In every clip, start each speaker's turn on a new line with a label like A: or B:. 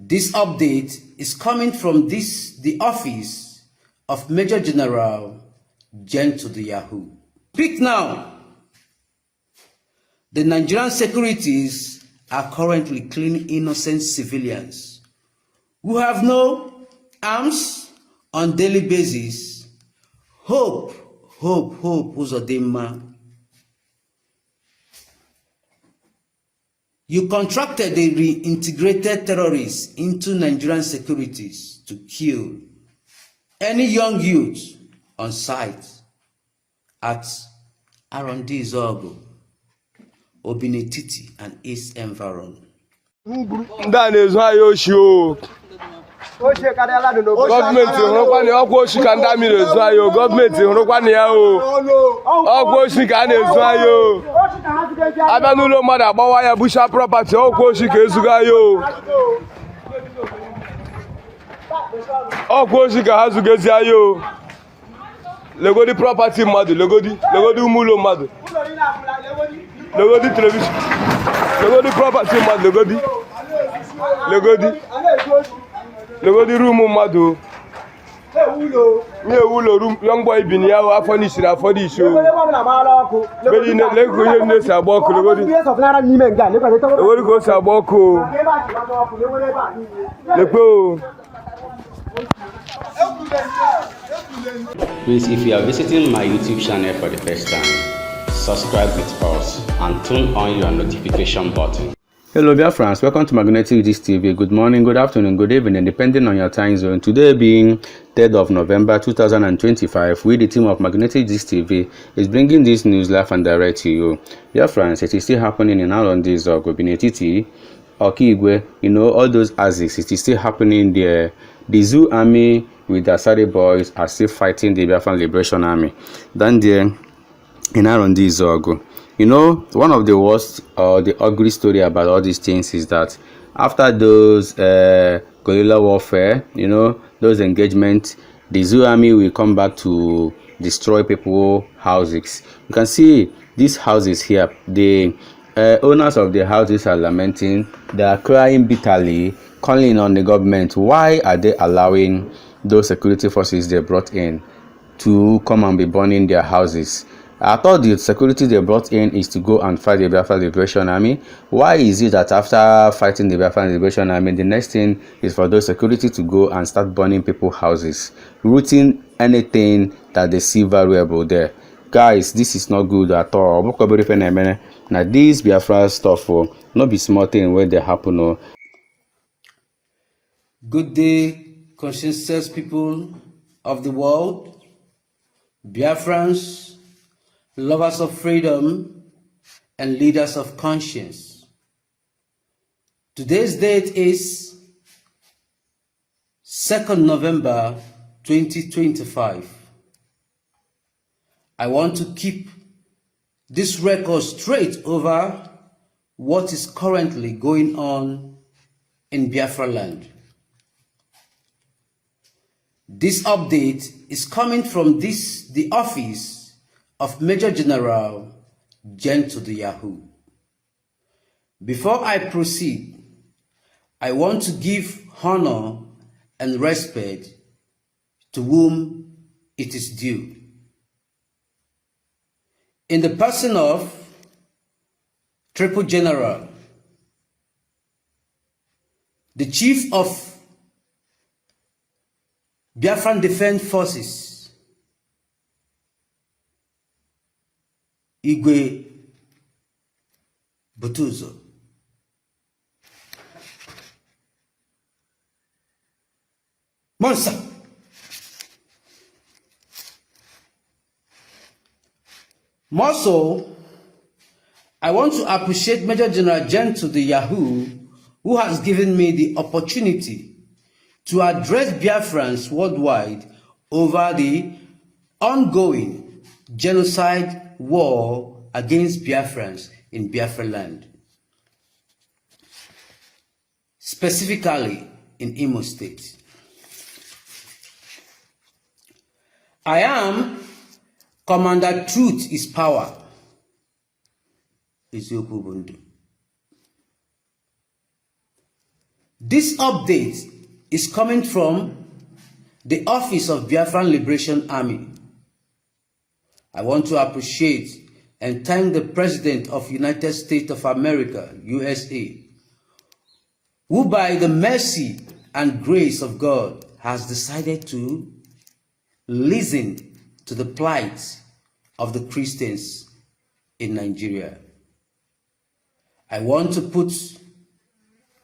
A: This update is coming from the office of Major General Jento the Yahoo. Speak now. The Nigerian securities are currently killing innocent civilians who have no arms on daily basis. Hope, Uzodimma. You contracted the reintegrated terrorists into Nigerian securities to kill any young youth on site at Izuogu, Obinetiti, and East Environ.
B: Gọọmenti hụrụkwa na ọkwa oshi ka ndị amị na-ezu anyị o. Gọọmenti hụrụkwa na ya o. Ọkwa oshi ka a na-ezu anyị o. Abịa n'ụlọ mmadụ agbawa ya busha prọpati, ọkwa oshi ka ezuga anyị o. Ọkwa oshi ka ha zugezi anyị o. Legodi prọpati mmadụ, legodi ụmụ ụlọ mmadụ, legodi telivishọn, legodi prọpati mmadụ, legodi rumu mmadụ. Nye ụlọ young boy bi ya o, afọ n'isiri afọ n'isi o. Bedi ne lego ihe na-esi agba ọkụ, legodi ka o si agba ọkụ o. Lekwe o.
C: Please, if you are visiting my YouTube channel for the first time, subscribe with Pples and turn on your notification button.
D: Hello Biafrans, welcome to Magnetic Gist TV. Good morning, good afternoon, good evening, depending on your time zone. Today being 3rd of November 2025, we, the team of Magnetic Gist TV, is bringing this news live and direct to you. Biafrans, it is still happening in Izuogu, Obinetiti, Okigwe, all those ASICs, it is still happening there. The Zoo Army with the Asari boys are still fighting the Biafran Liberation Army. Then there in Izuogu. One of the worst or the ugly story about all these things is that after those guerrilla warfare, those engagements, the Zoo Army will come back to destroy people's houses. You can see these houses here. The owners of the houses are lamenting. They are crying bitterly, calling on the government. Why are they allowing those security forces they brought in to come and be burning their houses? I thought the security they brought in is to go and fight the Biafra Liberation Army. Why is it that after fighting the Biafra Liberation Army, the next thing is for those security to go and start burning people's houses, looting anything that they see valuable there? Guys, this is not good at all. Now this Biafra stuff will not be small thing when they happen.
A: Good day, conscientious people of the world, Biafrans, lovers of freedom, and leaders of conscience. Today's date is 2nd November 2025. I want to keep this record straight over what is currently going on in Biafra land. This update is coming from the office of Major General Jento the Yahoo. Before I proceed, I want to give honor and respect to whom it is due. In the person of Triple General, the Chief of Biafran Defense Forces, Igwe Butuzo. Monsa. More so, I want to appreciate Major General Jento the Yahoo, who has given me the opportunity to address Biafrans worldwide over the ongoing genocide war against Biafrans in Biafra land, specifically in Imo State. I am Commander Truth is Power, Izuogu. This update is coming from the Office of Biafran Liberation Army. I want to appreciate and thank the President of United States of America, USA, who by the mercy and grace of God has decided to listen to the plight of the Christians in Nigeria. I want to put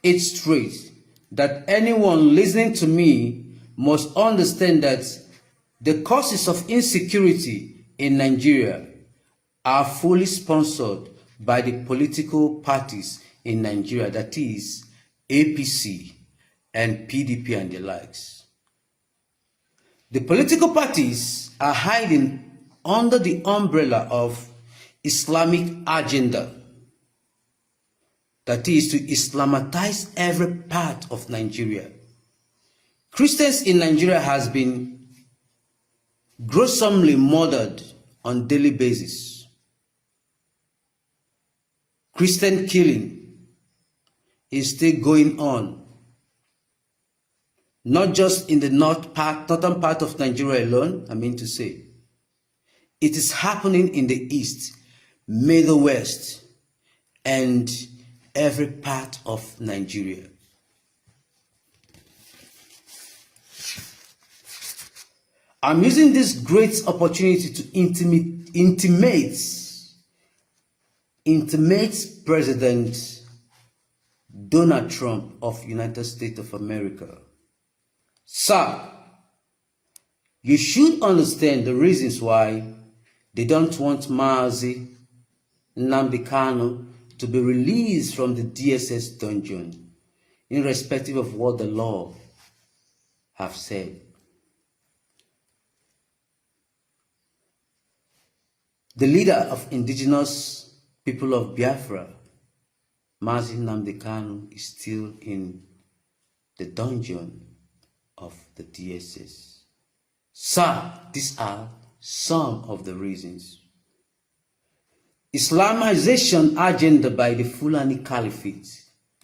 A: it straight that anyone listening to me must understand that the causes of insecurity in Nigeria are fully sponsored by the political parties in Nigeria, that is APC and PDP and the likes. The political parties are hiding under the umbrella of Islamic agenda, that is to Islamitize every part of Nigeria. Christians in Nigeria has been gruesomely murdered on daily basis. Christian killing is still going on, not just in the northern part of Nigeria alone, I mean to say. It is happening in the east, Middle West, and every part of Nigeria. I'm using this great opportunity to intimate President Donald Trump of United States of America. Sir, you should understand the reasons why they don't want Mazi Nnamdi Kanu to be released from the DSS dungeon, irrespective of what the law have said. The leader of indigenous people of Biafra, Mazi Nnamdi Kanu, is still in the dungeon of the DSS. Sir, these are some of the reasons. Islamization agenda by the Fulani Caliphate.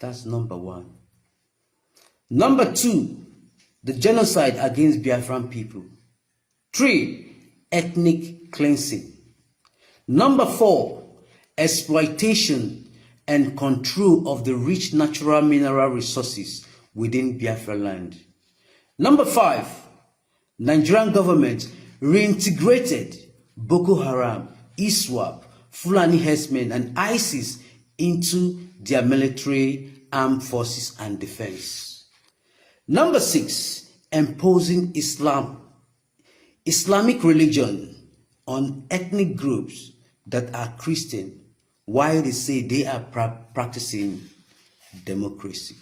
A: That's number one. Number two, the genocide against Biafran people. 3, ethnic cleansing. Number 4, exploitation and control of the rich natural mineral resources within Biafra land. Number 5, Nigerian government reintegrated Boko Haram, ISWAP, Fulani herdsmen, and ISIS into their military, armed forces, and defense. Number 6, imposing Islamic religion on ethnic groups that are Christian, while they say they are practicing democracy.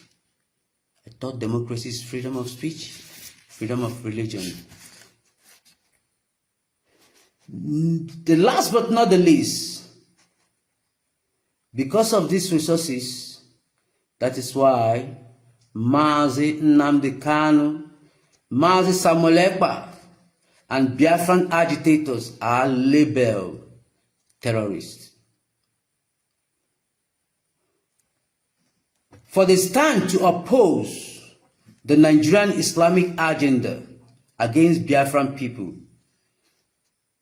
A: I thought democracy is freedom of speech, freedom of religion. The last but not the least, because of these resources, that is why Mazi Nnamdi Kanu, Mazi Samuel Ekpa, and Biafran agitators are labeled terrorists. For they stand to oppose the Nigerian Islamic agenda against Biafran people.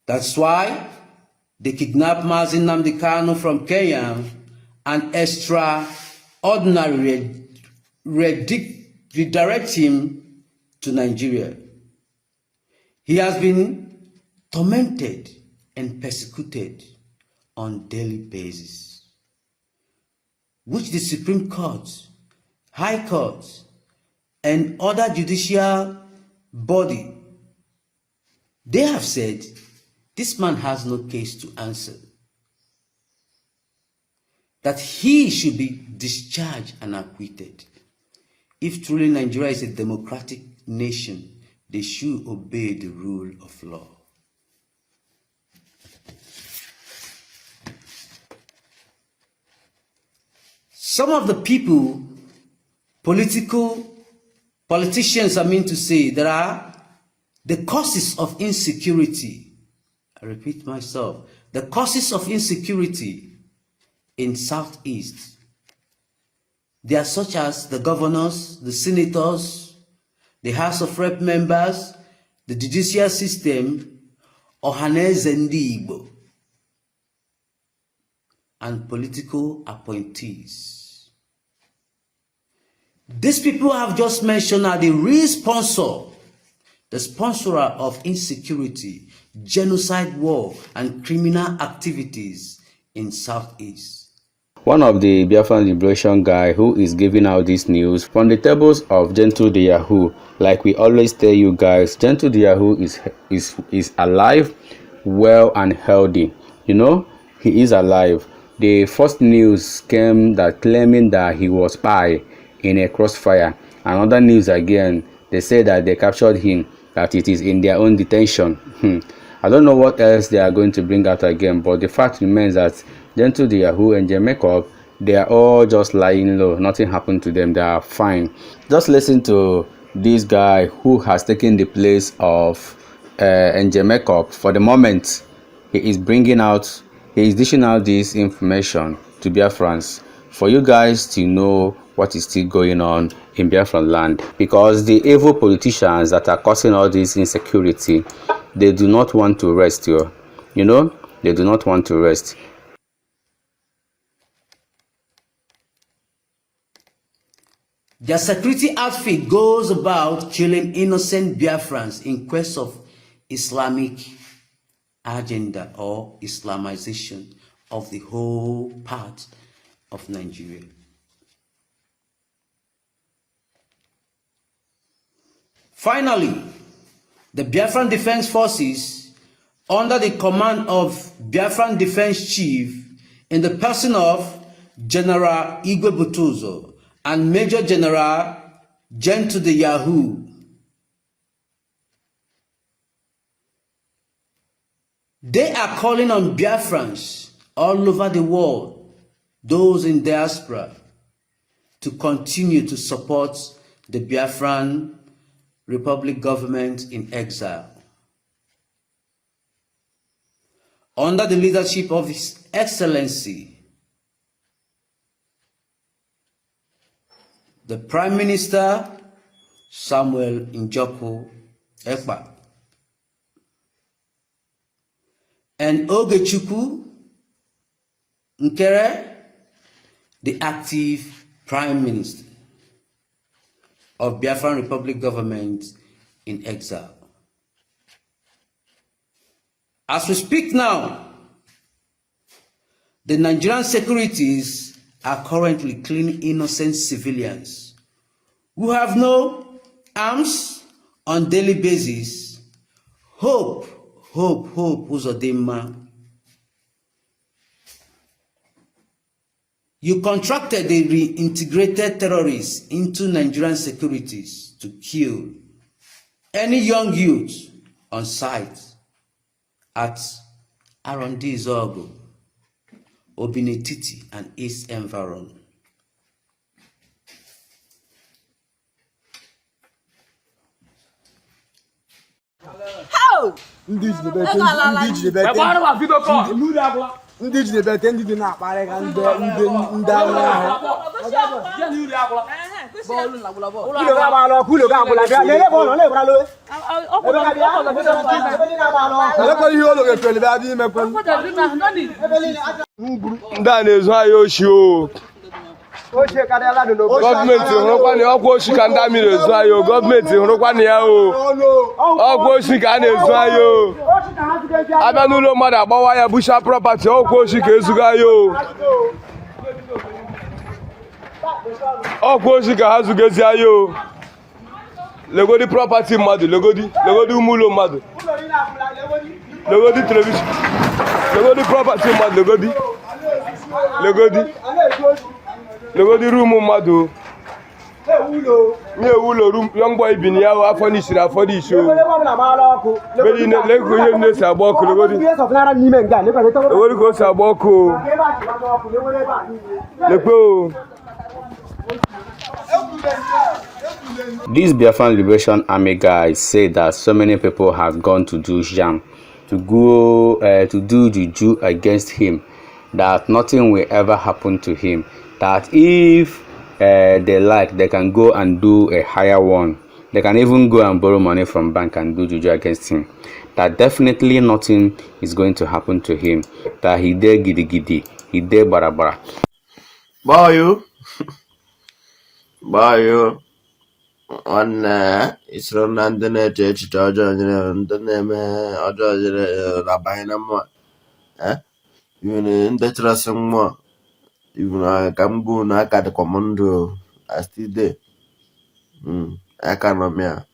A: That's why they kidnapped Mazi Nnamdi Kanu from Kenya and extraordinarily redirect him to Nigeria. He has been tormented and persecuted on daily basis, which the Supreme Court, High Court, and other judicial body, they have said this man has no case to answer, that he should be discharged and acquitted. If truly Nigeria is a democratic nation, they should obey the rule of law. Some of the people, politicians, I mean to say, there are the causes of insecurity. I repeat myself, the causes of insecurity in Southeast. They are such as the governors, the senators, the House of Rep members, the judicial system, Ohaneze Ndị Igbo, and political appointees. These people I have just mentioned are the real sponsor, the sponsorer of insecurity, genocide, war, and criminal activities in Southeast.
D: One of the Biafran liberation guy who is giving out this news from the tables of Gentle the Yahoo. Like we always tell you guys, Gentle the Yahoo is alive, well and healthy. You know, he is alive. The first news came that claiming that he was spy in a crossfire. Another news again, they say that they captured him, that it is in their own detention. I don't know what else they are going to bring out again, but the fact remains that Gentle the Yahoo and Makeup, they are all just lying low. Nothing happened to them. They are fine. Just listen to this guy who has taken the place of Makeup. For the moment, he is dishing out this information to Biafrans for you guys to know what is still going on in Biafran land. Because the evil politicians that are causing all this insecurity, they do not want to rest. You know, they do not want to rest.
A: Their security outfit goes about killing innocent Biafrans in quest of Islamic agenda or Islamization of the whole part of Nigeria. Finally, the Biafran Defense Forces, under the command of Biafran Defense Chief in the person of General Igwe and Major General Gentle the Yahoo, they are calling on Biafrans all over the world, those in diaspora, to continue to support the Biafran Republic government in exile. Under the leadership of His Excellency, the Prime Minister Samuel Njoko Ekpa, and Ogechukwu Nkere, the active Prime Minister of Biafran Republic government in exile. As we speak now, the Nigerian securities are currently killing innocent civilians who have no arms on daily basis. Hope, Uzodimma. You contracted the reintegrated terrorists into Nigerian securities to kill any young youth on site at Izuogu, Obinetiti, and East Environ.
E: Ndị jidebete ndị dị na-akparị ka ndị agha ahụ. Ụlọ ga-agbala ọkụ, ụlọ ga-agbala bịa. Lele bụ ụlọ, na-egbara loe. Ebe ga bịa, elekọrọ ihe ụlọ ga-efere bịa dị imekwe.
B: Ndị a na-ezu ahịa oshi o. Gọọmenti hụrụkwa na ọkwa oshi ka ndị amị na-ezu ahịa o. Gọọmenti hụrụkwa na ya o. Ọkwa oshi ka a na-ezu ahịa o. Abịa n'ụlọ mmadụ agbawa ya busha prọpati, ọkwa oshi ka ezuga ya o. Ọkwa oshi ka ha zugezi ahịa o. Legodi prọpati mmadụ, legodi ụmụ ụlọ mmadụ, legodi telivishọn, legodi prọpati mmadụ, legodi ruumu mmadụ. Nye ụlọ young boy bi ya afọ n'isiri afọ dị isi o. Bedi ne leko ihe nne si agba ọkụ, legodi ka o si agba ọkụ o. Lekwe o.
D: These Biafran Liberation Army guys say that so many people have gone to do jam, to do juju against him, that nothing will ever happen to him, that if they like, they can go and do a higher one. They can even go and borrow money from bank and do juju against him. That definitely nothing is going to happen to him. That he dare giddy giddy, he dare barabara.
F: Bye you. On it's run under the church, Georgia, and the name of Rabbi Nama. Even in the trust more. Even I can go, I got the commando. I still there. I can't.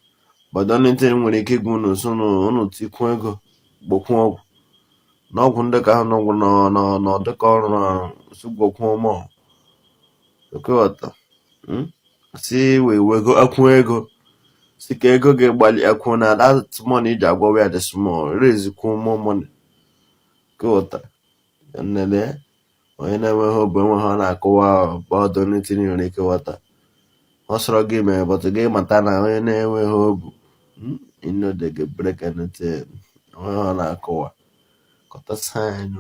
F: But the only thing when they keep going, so no, Tiquego, Boko, no Gundaka, no, the corner, Subo more. See, we go a Quego. See, go get Bali Aquana, that's money that go where the small, raise cool more money. Go and then there, I never hope when I go out about anything you make water. Also, give me, but the game at Tana, I never hope. You know, they get break anything. I go. Got a sign.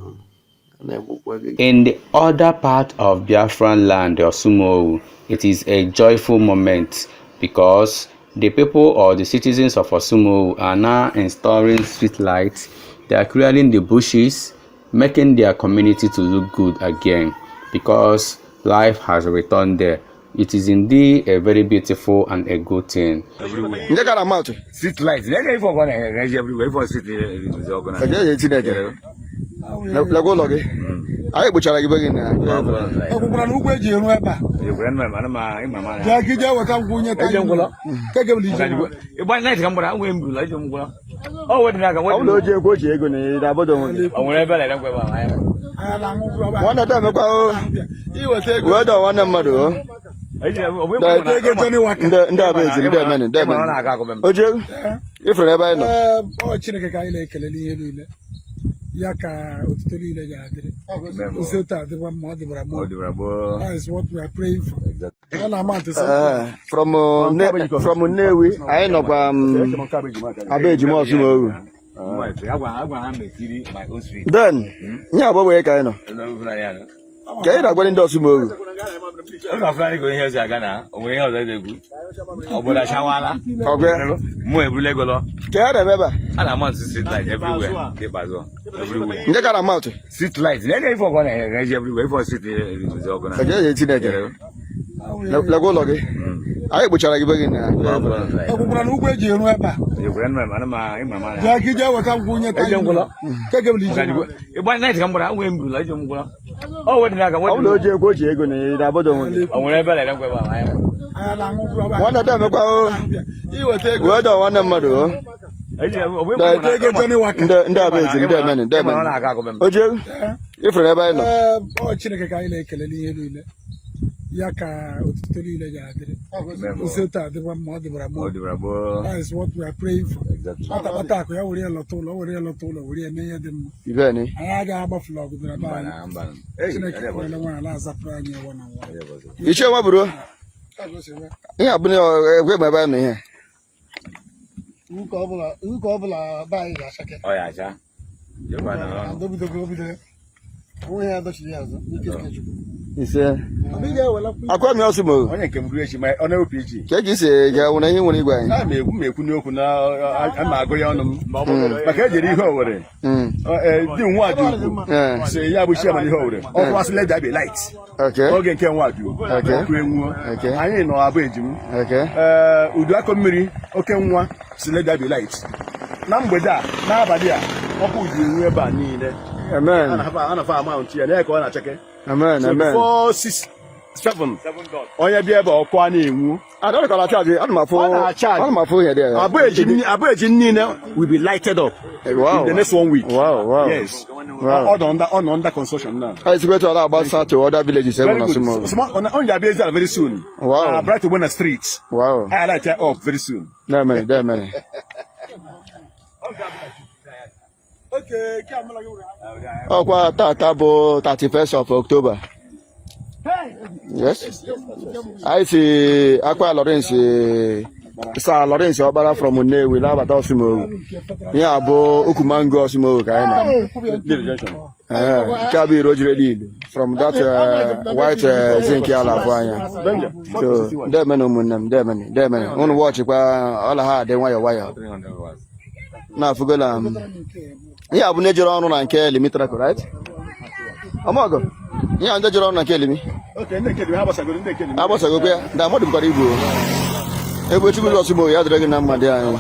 D: In the other part of Biafran land, Osumo, it is a joyful moment because the people or the citizens of Osumo are now installing street lights. They are clearing the bushes, making their community to look good again because life has returned there. It is indeed a very beautiful and a good thing.
E: Street lights. Everywhere for street. Lago log. I butcher like again.
G: Yaka Utuli Legade. That is what we are praying for.
E: From Newi, I know then, yeah, but we can. Get up when does move. I'm not going here. Zagana, we are the good. Obola Shawala, Mue Bulegolo. Get a member. And I'm on street light everywhere. Everywhere. You got a mouth. Street lights. Then for one everywhere for city. Lago log. I butcher like again. Oh, what did I go? One of them about you will take word on one mother. If
G: Yaka Utuli Legade. That is what we are praying for. Attack, we are Lotola, we are near them. I have a flog with the
E: you show up, bro. Yeah, but where my band here.
G: Who cobble by a second?
E: Oh, yeah,
G: we have the years.
E: He said, I quite know some more. I can reach my honor PG. Can you say, when I want to go? I may put now. I'm not going on. But I did over it. Didn't want to say, I wish I hold it. Or was let that be lights. Okay. Organ can want you. Okay. I ain't no abridging. Okay. Udako Miri, okay, one, so let that be lights. Number that, now, but yeah, I'll put you about need. Amen. I have a amount here. They're going to check it. Amen. Amen. 4, 6, 7. Oh, yeah, be able to Kwani. I don't call a charge. I'm my phone. I'm my phone here. A bridge in Nina will be lighted up. Wow. In the next 1 week. Wow. Yes. Wow. On that construction now. I swear to Allah about Sato to other villages. Very good. On your base very soon. Wow. Bright to win a street. Wow. I like that up very soon. There many. Okay, oh, Tabo 31st of October. Yes. I see Aqua Lawrence Sir Lawrence Obara from Nnewi labata Osumogu. Ya bụ Okumango Osumogu ka anyị na. Kabi Roger from that white zinc ala bụ anya. So demen ụmụnne demen. Unu watch kwa ọla ha dị nwayọ. Na fugola ya bụ nejere ọrụ na nke limitra right? Amago. Ya ndị jere ọrụ na nke limi. Okay, ndekeli ha basago ndekeli. Abasago ya. Da mmadụ bụkwara Igbo. Ebe chukwu Osumogu ya dịrị gị na mmadụ anyị.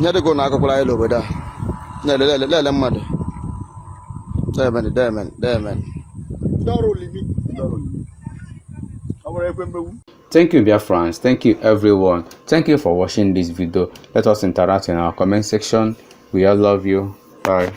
E: Nye dịka na akụkwara anyị n'obodo a. Lele mmadụ. Demen.
D: Thank you, Biafrans. Thank you, everyone. Thank you for watching this video. Let us interact in our comment section. We all love you. Bye.